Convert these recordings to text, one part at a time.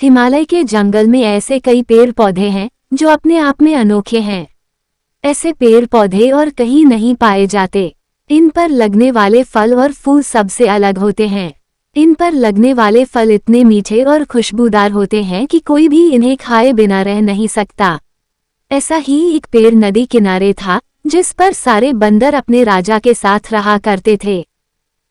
हिमालय के जंगल में ऐसे कई पेड़ पौधे हैं जो अपने आप में अनोखे हैं। ऐसे पेड़ पौधे और कहीं नहीं पाए जाते। इन पर लगने वाले फल और फूल सबसे अलग होते हैं। इन पर लगने वाले फल इतने मीठे और खुशबूदार होते हैं कि कोई भी इन्हें खाए बिना रह नहीं सकता। ऐसा ही एक पेड़ नदी किनारे था जिस पर सारे बंदर अपने राजा के साथ रहा करते थे।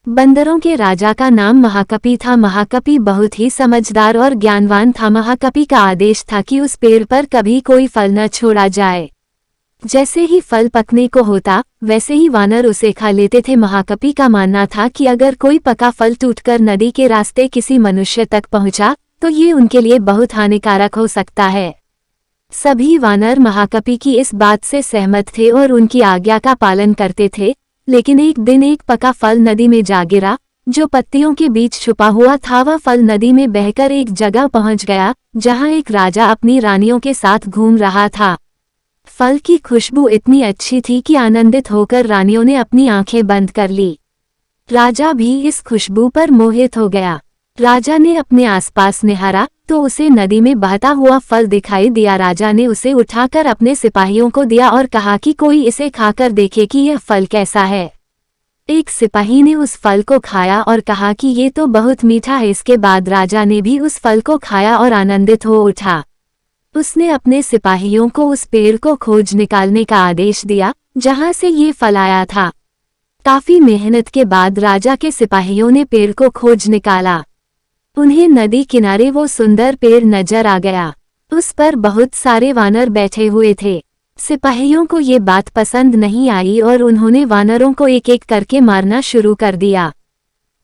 बंदरों के राजा का नाम महाकपि था। महाकपि बहुत ही समझदार और ज्ञानवान था। महाकपि का आदेश था कि उस पेड़ पर कभी कोई फल न छोड़ा जाए। जैसे ही फल पकने को होता वैसे ही वानर उसे खा लेते थे। महाकपि का मानना था कि अगर कोई पका फल टूटकर नदी के रास्ते किसी मनुष्य तक पहुंचा तो ये उनके लिए बहुत हानिकारक हो सकता है। सभी वानर महाकपि की इस बात से सहमत थे और उनकी आज्ञा का पालन करते थे। लेकिन एक दिन एक पका फल नदी में जा गिरा जो पत्तियों के बीच छुपा हुआ था। वह फल नदी में बहकर एक जगह पहुंच गया जहां एक राजा अपनी रानियों के साथ घूम रहा था। फल की खुशबू इतनी अच्छी थी कि आनंदित होकर रानियों ने अपनी आंखें बंद कर ली। राजा भी इस खुशबू पर मोहित हो गया। राजा ने अपने आसपास निहारा तो उसे नदी में बहता हुआ फल दिखाई दिया। राजा ने उसे उठाकर अपने सिपाहियों को दिया और कहा कि कोई इसे खाकर देखे कि यह फल कैसा है। एक सिपाही ने उस फल को खाया और कहा कि ये तो बहुत मीठा है। इसके बाद राजा ने भी उस फल को खाया और आनंदित हो उठा। उसने अपने सिपाहियों को उस पेड़ को खोज निकालने का आदेश दिया जहां से ये फल आया था। काफी मेहनत के बाद राजा के सिपाहियों ने पेड़ को खोज निकाला। उन्हें नदी किनारे वो सुंदर पेड़ नजर आ गया। उस पर बहुत सारे वानर बैठे हुए थे। सिपाहियों को ये बात पसंद नहीं आई और उन्होंने वानरों को एक एक करके मारना शुरू कर दिया।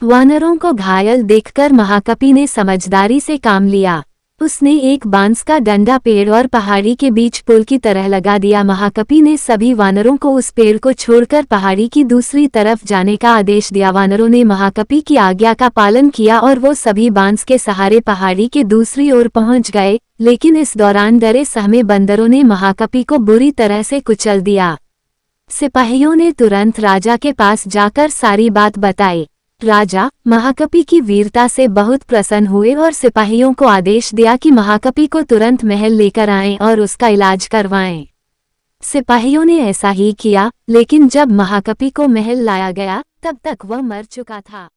वानरों को घायल देखकर महाकपि ने समझदारी से काम लिया। उसने एक बांस का डंडा पेड़ और पहाड़ी के बीच पुल की तरह लगा दिया। महाकपि ने सभी वानरों को उस पेड़ को छोड़कर पहाड़ी की दूसरी तरफ जाने का आदेश दिया। वानरों ने महाकपि की आज्ञा का पालन किया और वो सभी बांस के सहारे पहाड़ी के दूसरी ओर पहुंच गए। लेकिन इस दौरान डरे सहमे बंदरों ने महाकपि को बुरी तरह से कुचल दिया। सिपाहियों ने तुरंत राजा के पास जाकर सारी बात बताई। राजा महाकपि की वीरता से बहुत प्रसन्न हुए और सिपाहियों को आदेश दिया कि महाकपि को तुरंत महल लेकर आएं और उसका इलाज करवाएं। सिपाहियों ने ऐसा ही किया, लेकिन जब महाकपि को महल लाया गया तब तक वह मर चुका था।